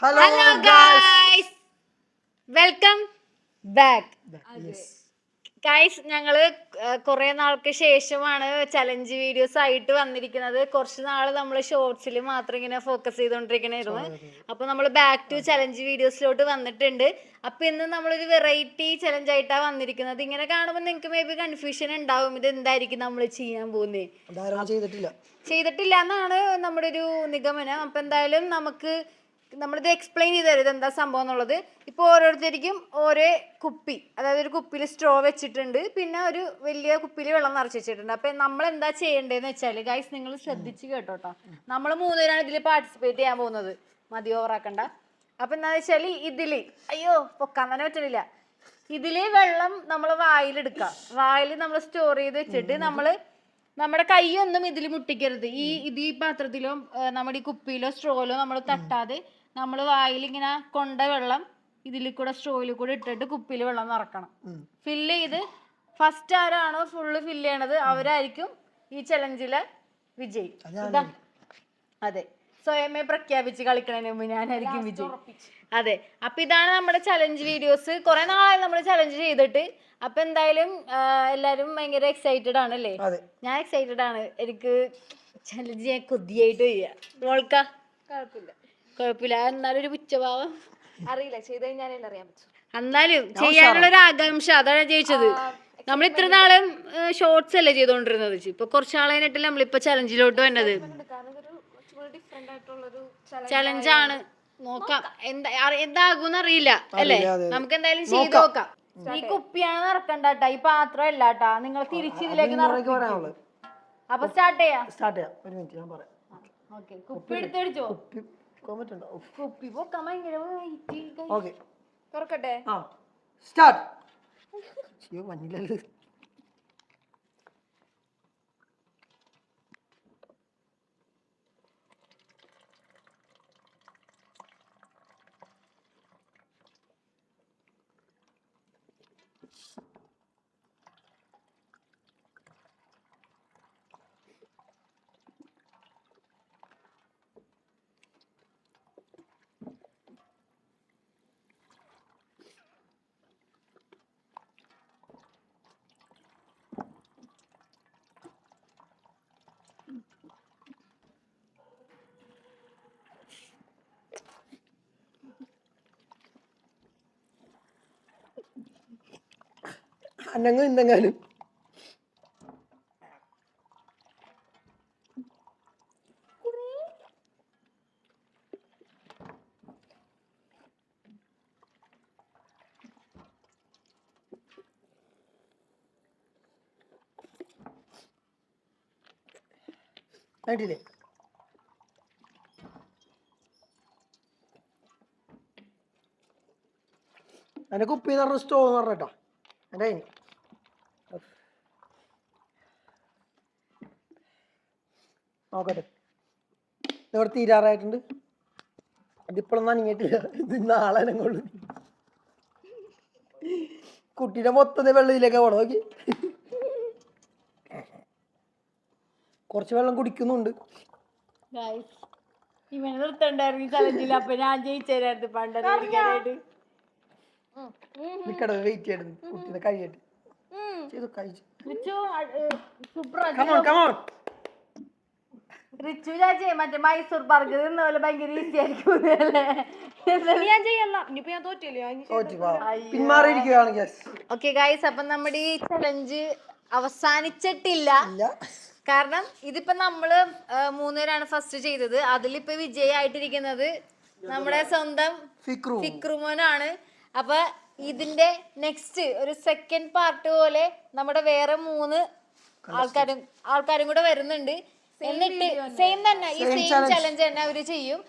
Hello guys. Welcome back. Yes. Guys ഞങ്ങള് കുറെ നാൾക്ക് ശേഷമാണ് ചലഞ്ച് വീഡിയോസ് ആയിട്ട് വന്നിരിക്കുന്നത്. കുറച്ച് നാള് നമ്മൾ ഷോർട്സിൽ മാത്രം ഇങ്ങനെ ഫോക്കസ് ചെയ്തോണ്ടിരിക്കണായിരുന്നു. അപ്പൊ നമ്മൾ ബാക്ക് ടു ചലഞ്ച് വീഡിയോസിലോട്ട് വന്നിട്ടുണ്ട്. അപ്പൊ ഇന്ന് നമ്മളൊരു വെറൈറ്റി ചലഞ്ച് ആയിട്ടാണ് വന്നിരിക്കുന്നത്. ഇങ്ങനെ കാണുമ്പോൾ നിങ്ങൾക്ക് മേ ബി കൺഫ്യൂഷൻ ഉണ്ടാവും, ഇത് എന്തായിരിക്കും നമ്മൾ ചെയ്യാൻ പോകുന്നത്. ചെയ്തിട്ടില്ല എന്നാണ് നമ്മുടെ ഒരു നിഗമനം. അപ്പൊ എന്തായാലും നമ്മളിത് എക്സ്പ്ലെയിൻ ചെയ്ത് തരും എന്താ സംഭവം എന്നുള്ളത്. ഇപ്പോൾ ഓരോരുത്തർക്കും ഓരോ കുപ്പി, അതായത് ഒരു കുപ്പിയിൽ സ്ട്രോ വെച്ചിട്ടുണ്ട്, പിന്നെ ഒരു വലിയ കുപ്പിയിൽ വെള്ളം നിറച്ച് വെച്ചിട്ടുണ്ട്. അപ്പം നമ്മൾ എന്താ ചെയ്യേണ്ടതെന്ന് വെച്ചാൽ ഗൈസ് നിങ്ങൾ ശ്രദ്ധിച്ച് കേട്ടോട്ടോ, നമ്മൾ മൂന്നുപേരാണ് ഇതിൽ പാർട്ടിസിപ്പേറ്റ് ചെയ്യാൻ പോകുന്നത്. മതി ഓവറാക്കണ്ട. അപ്പം എന്താണെന്ന് വെച്ചാൽ ഇതിൽ അയ്യോ പൊക്കാൻ തന്നെ പറ്റണില്ല. ഇതിൽ വെള്ളം നമ്മൾ വായിലെടുക്കാം. വായിൽ നമ്മൾ സ്റ്റോർ ചെയ്ത് വെച്ചിട്ട് നമ്മുടെ കൈയൊന്നും ഇതിൽ മുട്ടിക്കരുത്. ഈ പാത്രത്തിലോ നമ്മുടെ ഈ കുപ്പിയിലോ സ്ട്രോയിലോ നമ്മൾ തട്ടാതെ നമ്മൾ വായിൽ ഇങ്ങനെ കൊണ്ട വെള്ളം ഇതിൽ കൂടെ സ്ട്രോയിൽ കൂടെ ഇട്ടിട്ട് കുപ്പിയിൽ വെള്ളം നിറക്കണം. ഫില്ല് ചെയ്ത് ഫസ്റ്റ് ആരാണോ ഫുള്ള് ഫില്ല് ചെയ്യണത് അവരായിരിക്കും ഈ ചലഞ്ചിലെ വിജയി. അതെ, സ്വയമേ പ്രഖ്യാപിച്ച് കളിക്കണതിന് മുമ്പ് ഞാനായിരിക്കും വിജയി. അതെ, അപ്പൊ ഇതാണ് നമ്മുടെ ചലഞ്ച് വീഡിയോസ്. കുറെ നാളായി നമ്മൾ ചലഞ്ച് ചെയ്തിട്ട്. അപ്പൊ എന്തായാലും എല്ലാരും ഭയങ്കര എക്സൈറ്റഡ് ആണല്ലേ? ഞാൻ എക്സൈറ്റഡ് ആണ്. എനിക്ക് ചലഞ്ച് ചെയ്യാൻ കൊതിയായിട്ട് വയ്യ. മോൾക്കാ? കുഴപ്പമില്ല. എന്നാലും ഒരു പുച്ഛഭാവം അറിയില്ല, ചെയ്ത് കഴിഞ്ഞാലേ അറിയാൻ പറ്റും. എന്നാലും ചെയ്യാനുള്ള ഒരു ആകാംക്ഷ, അതാണ് ജയിച്ചത്. നമ്മൾ ഇത്ര നാളും ഷോർട്സ് അല്ലേ ചെയ്തോണ്ടിരുന്നത്. ഇപ്പൊ കുറച്ചാളായിട്ടല്ലേ നമ്മളിപ്പോ ചലഞ്ചിലോട്ട് വന്നത്. ചലഞ്ചാണ്. നോക്കാം എന്താകും അറിയില്ല അല്ലേ? നമുക്ക് എന്തായാലും ചെയ്ത് നോക്കാം. ഈ കുപ്പിയാണ് നിറക്കണ്ടാട്ടാ, ഈ പാത്രം അല്ലാട്ടാ. നിങ്ങൾ തിരിച്ചിതിലേക്ക് നിറക്കും. അപ്പൊ സ്റ്റാർട്ട് ചെയ്യാം. കുപ്പി എടുത്തടിച്ചോ? കുപ്പി പൊക്കാൻ ഭയങ്കര തുറക്കട്ടെ. അനങ്ങും എന്തെങ്കിലും കേട്ടില്ലേ? എൻ്റെ കുപ്പി എന്ന് പറഞ്ഞ സ്റ്റോ എന്ന് പറഞ്ഞേട്ടോ എൻ്റെ അതിന് നോക്കട്ടെ. ഇവിടെ തീരാറായിട്ടുണ്ട്. അതിപ്പോഴും നനങ്ങിയിട്ടില്ല. ഇത് നാളെ കൊള്ളു. കുട്ടീനെ മൊത്തത്തിൽ വെള്ളം ഇതിലേക്ക് പോണം. നോക്കി കുറച്ച് വെള്ളം കുടിക്കുന്നുണ്ട്. ഇവനെ നിർത്തണ്ടായിരുന്നു ഈ ചലഞ്ചിൽ. അപ്പൊ ഞാൻ ജയിച്ചായിരുന്നു പണ്ടായിട്ട്. നിക്കട വെയിറ്റ് ചെയ്യണം, കുട്ടീനെ കഴിയട്ടെ. റിച്ചു ചാച്ചേ മറ്റേ മൈസൂർ പാർക്ക് നിന്ന പോലെ ഭയങ്കര ഈസി ആയിരിക്കും. ഞാൻ ചെയ്യല്ല, ഇനിയിപ്പോ ഞാൻ തോറ്റില്ലേ. പിന്മാറിയിരിക്കുകയാണ്. ഓക്കെ ഗൈസ്, അപ്പൊ നമ്മുടെ ഈ ചലഞ്ച് അവസാനിച്ചിട്ടില്ല. കാരണം ഇതിപ്പോ നമ്മള് മൂന്നുപേരാണ് ഫസ്റ്റ് ചെയ്തത്. അതിലിപ്പോ വിജയായിട്ടിരിക്കുന്നത് നമ്മുടെ സ്വന്തം ഫിക്രുമോനാണ്. അപ്പൊ ഇതിന്റെ നെക്സ്റ്റ് ഒരു സെക്കൻഡ് പാർട്ട് പോലെ നമ്മുടെ വേറെ 3 ആൾക്കാരും കൂടെ വരുന്നുണ്ട്. എന്നിട്ട് സെയിം തന്നെ ഈ സെയിം ചലഞ്ച് തന്നെ അവര് ചെയ്യും.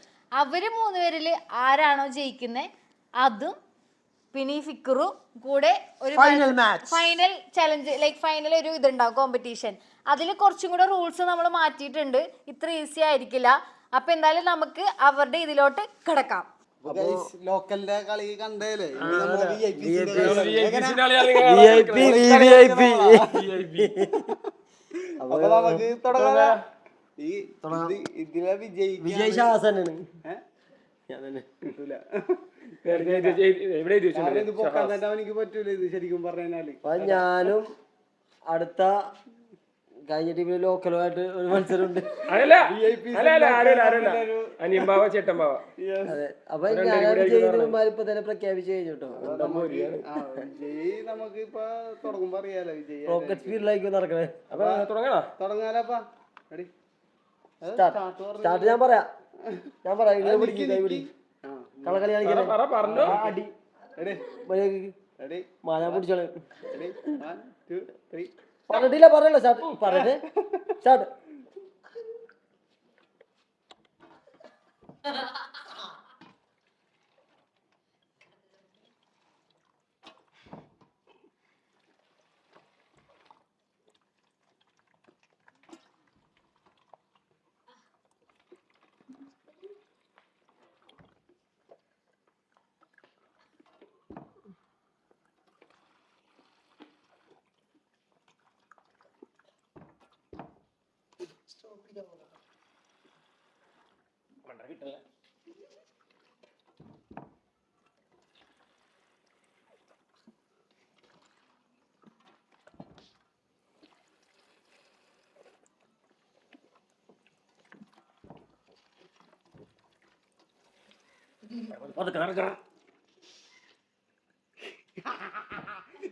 അവര് 3 പേരില് ആരാണോ ജയിക്കുന്നത് അതും പിന്നെ ഈ ഫിക്രു കൂടെ ഒരു ഫൈനൽ ചലഞ്ച്, ലൈക്ക് ഫൈനൽ ഒരു ഇതുണ്ടാവും, കോമ്പറ്റീഷൻ. അതിൽ കുറച്ചും കൂടെ റൂൾസ് നമ്മൾ മാറ്റിയിട്ടുണ്ട്. ഇത്ര ഈസി ആയിരിക്കില്ല. അപ്പൊ എന്തായാലും നമുക്ക് അവരുടെ ഇതിലോട്ട് കിടക്കാം. ലോക്കലിന്റെ കളി കണ്ടേലേ അപ്പൊ നമുക്ക് തുടങ്ങാം. ഇതിലെ വിജയിശാസനാണ്. കിട്ടൂല. എവിടെ എഴുതി കാരണം ഇത് വെച്ചിട്ടുണ്ട് പൊക്കാൻ തന്നെ അവനിക്ക് പറ്റൂല ഇത് ശരിക്കും പറഞ്ഞാല്. അപ്പൊ ഞാനും അടുത്ത കഴിഞ്ഞ ടീമില് ലോക്കലുമായിട്ട് ഒരു മത്സരമുണ്ട്. അതല്ല ആരുമില്ല അനിയമ്പാവ ചേട്ടമ്പാവ. അതെ, അപ്പൊ ഞാനത് ചെയ്യുന്നവന്മാർ ഇപ്പൊ തന്നെ പ്രഖ്യാപിച്ചു കഴിഞ്ഞു കേട്ടോ. വിജയ് നമുക്ക് ഇപ്പൊ തുടങ്ങുമ്പോ അറിയാലോ വിജയ്. റോക്കറ്റ് സ്പീഡിലായിരിക്കും നടക്കണേ. അപ്പൊ തുടങ്ങണോ? തുടങ്ങാലപ്പാ. റെഡി സ്റ്റാർട്ട് ഞാൻ പറയാം ഇങ്ങനെ പിടിക്കും, കൈ പിടി കളകളി കാണിക്കണേ. പറഞ്ഞു അടി റെഡി മര്യാദക്ക് റെഡി മാല പിടിച്ചോളെ. റെഡി 1 2 3. പറയല്ലോ സ്റ്റാർട്ട് പറയട്ടെ. സ്റ്റാർട്ട്.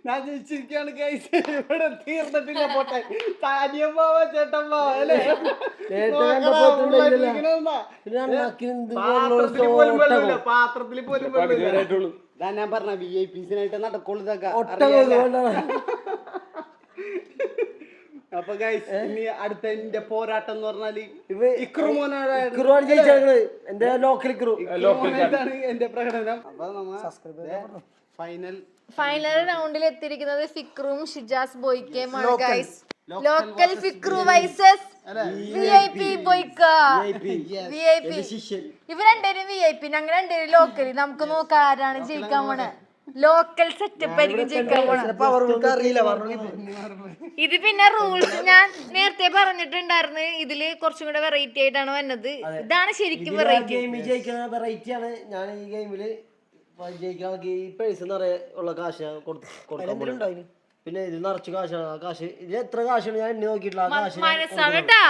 ഞാൻ ജയിച്ചിരിക്കാണ് ഗൈസ്. ഇവിടെ തീർന്നിട്ടില്ല പോട്ടെ. അനിയമ്പാവ ചേട്ടമ്പാവ അല്ലേ? പാത്രത്തില് പോലും ഞാൻ പറഞ്ഞ VIPസിനായിട്ട് നടക്കുള്ളൂ ഇതൊക്കെ. അപ്പൊ ഗൈസ് ഇനി അടുത്ത എന്റെ പോരാട്ടം എന്ന് പറഞ്ഞാല് എന്റെ ലോക്കൽ ഇതാണ് എന്റെ പ്രകടനം. അപ്പൊ നമ്മ ഫൈനൽ റൗണ്ടിൽ എത്തിയിരിക്കുന്നത് ഫിക്രും Shijas ബോയ്ക്കയുമാണ് guys. Local ഫിക്രു വൈസസ് VIP ബോയ്ക്ക. VIP ഇവർ രണ്ടുപേരും VIP, ഞങ്ങൾ രണ്ടുപേരും ലോക്കൽ. നമുക്ക് നോക്കാം ആരാണ് ജയിക്കാൻ പോണ. ലോക്കൽ സെറ്റപ്പ് ആയിരിക്കും ജയിക്കാൻ പോണ. ഇത് പിന്നെ റൂൾസ് ഞാൻ നേരത്തെ പറഞ്ഞിട്ടുണ്ടായിരുന്നു. ഇതില് കുറച്ചും കൂടെ വെറൈറ്റി ആയിട്ടാണ് വന്നത്. ഇതാണ് ശരിക്കും വെറൈറ്റി. വെറൈറ്റി ആണ്. ഞാൻ ഈ ഗെയിമില് ജയിക്കണമെങ്കിൽ ഈ പേഴ്സ് നിറയെ ഉള്ള കാശ് ഞാൻ കൊടുക്കാൻ. പിന്നെ ഇത് നിറച്ച് കാശാണ്. ആ കാശ് ഇതിൽ എത്ര കാശാണ് ഞാൻ എണ്ണി നോക്കിയിട്ടില്ല. ആ കാശ് മനസ്സാണ് കേട്ടാ.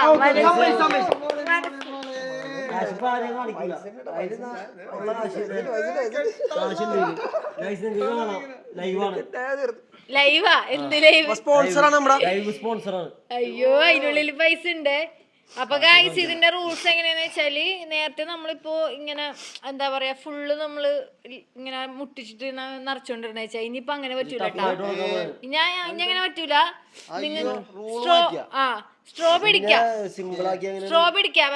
ലൈവാ? എന്ത് ലൈവ്? സ്പോൺസറാണ്. അയ്യോ, അതിനുള്ളിൽ പൈസ ഉണ്ട്. അപ്പൊ ഗൈസ് ഇതിന്റെ റൂൾസ് എങ്ങനെയാന്ന് വെച്ചാല്, നേരത്തെ നമ്മളിപ്പോ ഇങ്ങനെ എന്താ പറയാ ഫുള്ള് നമ്മള് ഇങ്ങനെ മുട്ടിച്ചിട്ട് നിറച്ചോണ്ടിരുന്ന വെച്ചാ ഇനിയിപ്പൊ അങ്ങനെ പറ്റൂല കേട്ടോ. ഇങ്ങനെ പറ്റൂല. നിങ്ങൾ സ്ട്രോ പിടിക്കാം.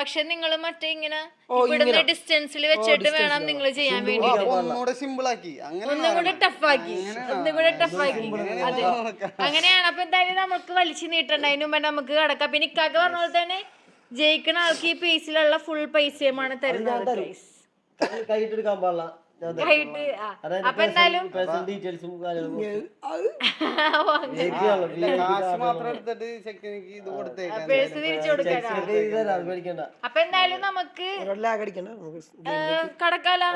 പക്ഷെ നിങ്ങൾ മറ്റേ ഇങ്ങനെ ഇവിടുന്ന് ഡിസ്റ്റൻസിൽ വെച്ചിട്ട് വേണം നിങ്ങൾ ചെയ്യാൻ വേണ്ടി. ഒന്നുകൂടെ ടഫാക്കി. അതെ, അങ്ങനെയാണ്. അപ്പൊ എന്തായാലും നമുക്ക് വലിച്ചു നീട്ടണ്ട. അതിന് മുമ്പ് നമുക്ക് കിടക്കാം. പിന്നെ ഇക്കാക്ക് പറഞ്ഞ പോലെ തന്നെ ജയിക്കുന്ന ആൾക്ക് ഈ പൈസയിലുള്ള ഫുൾ പൈസയുമാണ് തരുന്നത്. കൈയിട്ടെടുക്കാൻ പാടില്ല. അപ്പൊ എന്തായാലും ഡീറ്റെയിൽസും പേഴ്സ് തിരിച്ചു കൊടുക്കാനാ. അപ്പൊ എന്തായാലും നമുക്ക് കടക്കാലോ,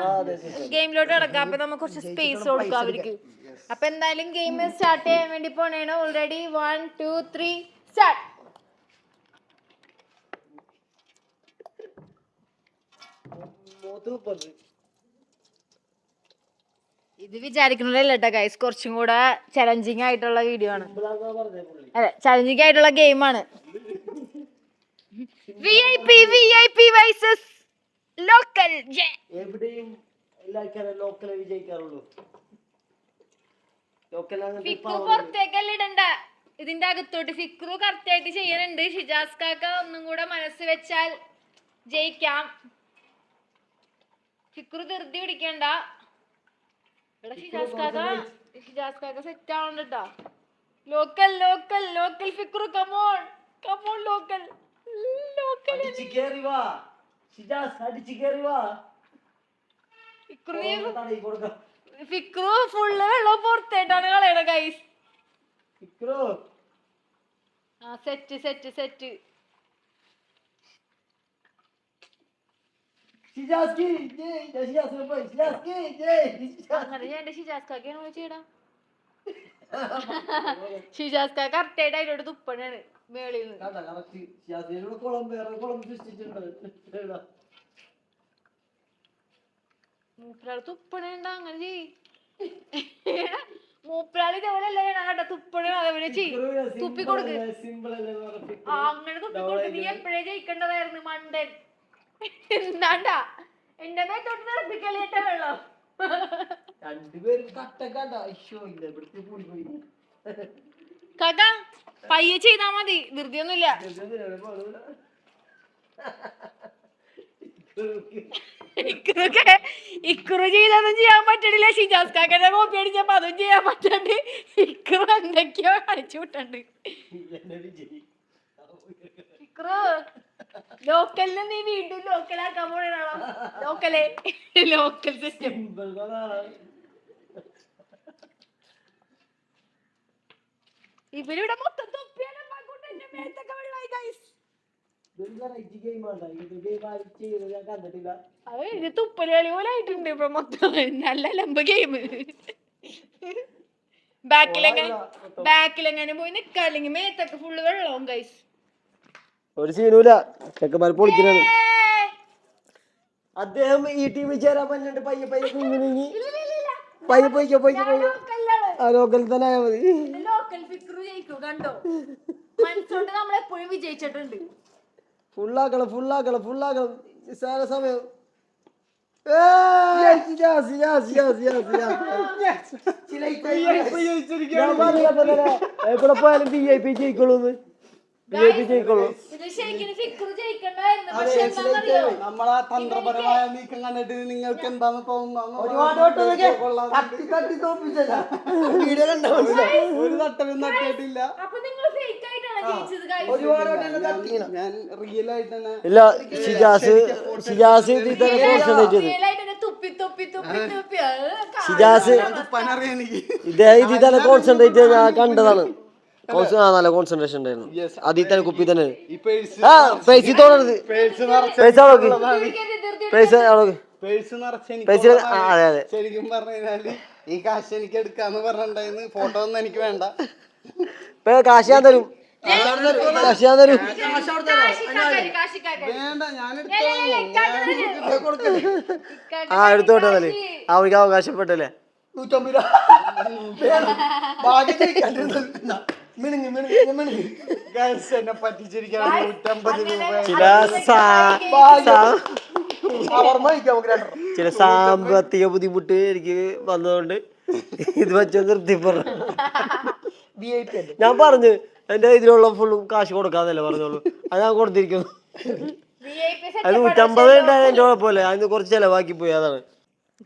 ഗെയിമിലോട്ട് കടക്കാം. അപ്പൊ നമുക്ക് കുറച്ച് സ്പേസ് കൊടുക്കാം അവർക്ക്. അപ്പൊ എന്തായാലും ഗെയിം സ്റ്റാർട്ട് ചെയ്യാൻ വേണ്ടി പോണേണ്. Already 1 2 3 start. ഇത് വിചാരിക്കുന്നതല്ല കേട്ടോ ഗൈസ്, കുറച്ചും കൂടെ ചലഞ്ചിങ് ആയിട്ടുള്ള വീഡിയോ ആണ്. അതെ, ചലഞ്ചിങ് ആയിട്ടുള്ള ഗെയിമാണ്. VIP വൈസസ് local. എവിടെയും ലോക്കലെ വിജയിക്കാറുള്ളൂ. ഫിക്രു പുറത്തേക്കല്ല ഇടണ്ട, ഇതിന്റെ അകത്തോട്ട്. ഫിക്രു കറക്റ്റ് ആയിട്ട് ചെയ്യുന്നുണ്ട്. ഷിജാസ് കാക്ക ഒന്നും കൂടെ മനസ്സ് വെച്ചാൽ ജയിക്കാം. ഫിക്രു ധൃതി പിടിക്കണ്ട. ഷിജാസ് കാക്ക സെറ്റ് ആവണ്ടോ. Local Fikru come on local. Fikru full വെള്ളം പുറത്തേട്ടാണ് കളയണ ഗൈസ്. സെറ്റ് ഷിജാസ്കി ജയ് ജയ് ഷിജാസ്കി പോയി ഷിജാസ്കി ജയ് അങ്ങനെ ചെയ്യണ്ട ഷിജാസ്കാക്കാണ് ചെയ്യടാ. ഷിജാസ്ക കറക്റ്റ് ആയിട്ട് അതിലോട്ട് തുപ്പണാണ് മേളിൽ നിന്ന്. കണ്ട കറക്റ്റ് ഷിജാസ്കിയുടെ കുളം വേറെ കുളം സൃഷ്ടിച്ചിട്ടുണ്ട്. മൂപ്പരാള് തുപ്പണേണ്ട അങ്ങനെ ചെയ്യ്. മൂപ്പരാള് ഇതേപോലെ അല്ല ചെയ്യണം കേട്ടോ. തുപ്പണ അതേപോലെ ചെയ്യും. തുപ്പി കൊടുക്ക്. സിമ്പിൾ അല്ലേ അങ്ങനെ തുപ്പി കൊടുക്ക്. നീ എപ്പോഴേ ജയിക്കേണ്ടതായിരുന്നു മണ്ടൻ. എന്താണ്ടാ എന്റെ മേത്തോട്ട് നിർത്തിക്കളിയേറ്റ വെള്ളം. രണ്ടുപേരും കട്ടക്കണ്ട അയ്യോ ഇല്ല ഇവിടുത്തെ കൂടി പോയി കാക്ക പയ്യെ ചെയ്താ മതി, ധൃതി ഒന്നുമില്ല. ഇക്കുറു ചെയ്തൊന്നും ചെയ്യാൻ പറ്റണില്ല. ഷിജാസ് കാക്കന്റെ കോപ്പി അടിച്ചപ്പോ അതും ചെയ്യാൻ പറ്റണ്ട്. ഇക്കുറു എന്തൊക്കെയോ കളിച്ചു വിട്ടണ്ട്. ഇക്കുറു ലോക്കലിന് നീ വീണ്ടും ലോക്കലാക്കാൻ പോണോ? ലോക്കലേ ലോക്കൽ സിസ്റ്റം. ഇവരിവിടെ മൊത്തം തൊപ്പിയാണ്. എന്റെ മേത്തൊക്കെ വെള്ളമായി ഗൈസ്. അത് ഇത് തുപ്പലി പോലെ ആയിട്ടുണ്ട് ഇപ്പൊ മൊത്തം. നല്ല ലംബ ഗെയിം. ബാക്കിലെങ്ങനെ പോയി നിക്കാ, അല്ലെങ്കിൽ മേത്തൊക്കെ ഫുള്ള് വെള്ളവും ഗൈസ്. ഒരു സീനുമില്ല, ചെക്കന്മാർ പൊളിക്കാനാണ്. അദ്ദേഹം ഈ ടീമിൽ ചേരാൻ പറ്റുന്നുണ്ട്. പയ്യെ പയ്യെ നീങ്ങി പയ്യെ പോയിക്കോ പോയിക്കോ പോയിക്കോ. ആ ലോക്കൽ തന്നെ ആയാൽ മതി. ലോക്കൽ ഫിക്രു ജയിക്കൂ കണ്ടോ. മനസ്സുകൊണ്ട് നമ്മളെപ്പോഴും വിജയിച്ചിട്ടുണ്ട്. ഫുള്ളാക്കണം ഫുള്ളാക്കണം ഫുള്ളാക്കണം. നിസ്സാര സമയം. എവിടെ പോയാലും VIP ജയിക്കുള്ളൂന്ന്. VIP ജയിക്കുള്ളൂ. ഇത് ശരിക്കും ഫിക്രു ജയിക്കണ്ടായിരുന്നു. പക്ഷെ എന്താണെന്നറിയോ, നമ്മളാ തന്ത്രപരമായ നീക്കം കണ്ടിട്ട് നിങ്ങൾക്ക് എന്താന്ന് തോന്നുന്നു? ഒരു തട്ടലും തട്ടിയിട്ടില്ല. അപ്പൊ നിങ്ങൾ ഫേക്ക് ആയിട്ടാണ് ജയിച്ചത് guys. ഞാൻ റിയൽ ആയിട്ട് തന്നെ. ഇല്ല ഷിജാസ് Real ആയിട്ട് തുപ്പി തുപ്പി തുപ്പി തുപ്പി ഷിജാസ് തുപ്പാനറിയാം എനിക്ക്. ഇദ്ദേഹം ഇതിൽ തന്നെ കോൺസെൻട്രേറ്റ് ചെയ്ത് ഞാൻ കണ്ടതാണ്. നല്ല കോൺസെൻട്രേഷൻ ഉണ്ടായിരുന്നു. അതിൽ തന്നെ കുപ്പി തന്നെ. ആ പൈസ തോന്നരുത്. അതെ അതെ ശരിക്കും പറഞ്ഞു കഴിഞ്ഞാല് ഈ കാശ് എനിക്ക് എടുക്കാന്ന് പറഞ്ഞിട്ടുണ്ടായിരുന്നു. ഫോട്ടോ ഒന്നും എനിക്ക് വേണ്ട. കാശ് ഞാൻ തരും. കാശ് ഞാൻ തരും. വേണ്ട, ഞാൻ ആ എടുത്തോട്ടെ. തന്നെ അവർക്ക് അവകാശപ്പെട്ടല്ലേ. 150 രൂപ എന്നെ പറ്റിച്ചിരിക്കാൻ 150 രൂപ. ചില സാമ്പത്തിക ബുദ്ധിമുട്ട് എനിക്ക് വന്നതുകൊണ്ട് ഇത് വെച്ച് നിർത്തി പറഞ്ഞു. ഞാൻ പറഞ്ഞു എന്റെ ഇതിലുള്ള ഫുള്ളും കാശ് കൊടുക്കാന്നല്ലേ പറഞ്ഞോളൂ. അത് ഞാൻ കൊടുത്തിരിക്കുന്നു. അത് 150 ഉണ്ടായത് എന്റെ കുഴപ്പമില്ല. അതിന് കുറച്ച് ചെലവാക്കി പോയി. അതാണ്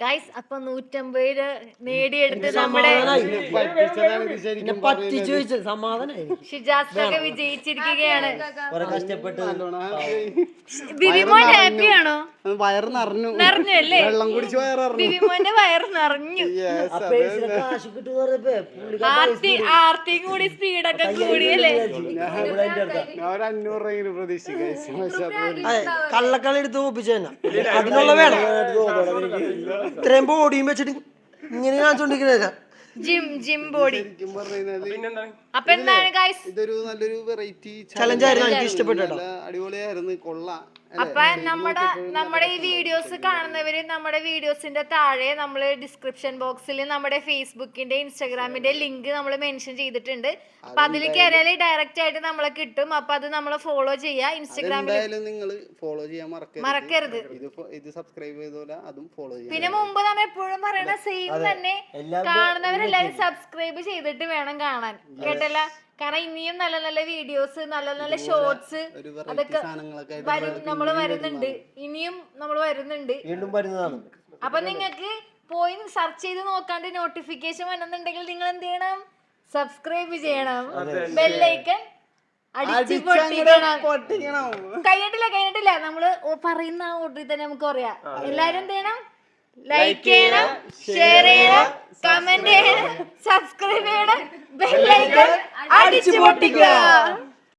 ഗൈസ്. അപ്പൊ 150 നേടിയെടുത്ത് നമ്മുടെ ഷിജാസ്കൊക്കെ വിജയിച്ചിരിക്കുകയാണ്. ബിബിമോൻ ഹാപ്പിയാണോ? വയറ് നിറഞ്ഞു. നിറഞ്ഞു അല്ലേ? വെള്ളം കുടിച്ച് വയറിറങ്ങി. ബിബിമോന്റെ വയറ് നിറഞ്ഞു. ആർത്തിയും കൂടി സ്പീഡൊക്കെ കൂടിയല്ലേ? ഞാൻ 500 രൂപ പ്രതീക്ഷിക്കാം. കള്ളക്കളി എടുത്ത് ഒപ്പിച്ചു തന്നെ. അതിനുള്ള വേണം. ഇത്രയും ബോഡിയും വെച്ചിട്ട് ഇങ്ങനെ കാണിച്ചോണ്ടിരിക്കുന്ന ജിം ബോഡി. അപ്പൊ എന്താണ് ഗൈസ്, ഇതൊരു നല്ലൊരു വെറൈറ്റി ചലഞ്ച് ആയിരുന്നു. എനിക്ക് ഇഷ്ടപ്പെട്ടു. അടിപൊളിയായിരുന്നു. കൊള്ളാം. അപ്പൊ നമ്മുടെ ഈ വീഡിയോസ് കാണുന്നവര് നമ്മുടെ വീഡിയോസിന്റെ താഴെ നമ്മള് ഡിസ്ക്രിപ്ഷൻ ബോക്സിൽ നമ്മുടെ ഫേസ്ബുക്കിന്റെ ഇൻസ്റ്റാഗ്രാമിന്റെ ലിങ്ക് നമ്മൾ മെൻഷൻ ചെയ്തിട്ടുണ്ട്. അപ്പൊ അതിൽ കയറിയാല് ഡയറക്റ്റ് ആയിട്ട് നമ്മളെ കിട്ടും. അപ്പൊ അത് നമ്മള് ഫോളോ ചെയ്യാ. ഇൻസ്റ്റാഗ്രാമിൽ നിങ്ങൾ ഫോളോ ചെയ്യാൻ മറക്കരുത്. ഇത് സബ്സ്ക്രൈബ് ചെയ്തോല അതും ഫോളോ ചെയ്യാം. പിന്നെ മുമ്പ് നമ്മ എപ്പോഴും പറയണ സെയിം തന്നെ, കാണുന്നവരെല്ലാരും സബ്സ്ക്രൈബ് ചെയ്തിട്ട് വേണം കാണാൻ. കേട്ടല്ല? കാരണം ഇനിയും നല്ല നല്ല വീഡിയോസ്, നല്ല നല്ല ഷോർട്സ് അതൊക്കെ നമ്മൾ വരുന്നുണ്ട്. ഇനിയും നമ്മൾ വരുന്നുണ്ട്. അപ്പൊ നിങ്ങൾക്ക് പോയി സെർച്ച് ചെയ്ത് നോക്കാണ്ട് നോട്ടിഫിക്കേഷൻ വരുന്നുണ്ടെങ്കിൽ നിങ്ങൾ എന്ത് ചെയ്യണം? സബ്സ്ക്രൈബ് ചെയ്യണം. ബെല്ലൈക്കൺ അടിച്ചു പൊട്ടിക്കണം. കഴിഞ്ഞിട്ടില്ല. നമ്മള് പറയുന്ന ആ ഓർഡറിൽ തന്നെ നമുക്ക് പറയാം. എല്ലാരും എന്ത് ചെയ്യണം? ലൈക്ക് ചെയ്യണം, ഷെയർ ചെയ്യണം, കമന്റ് ചെയ്യണം, സബ്സ്ക്രൈബ് ചെയ്യണം, ബെല്ലൈക്കൺ അടിച്ചു പൊട്ടിക്കുക.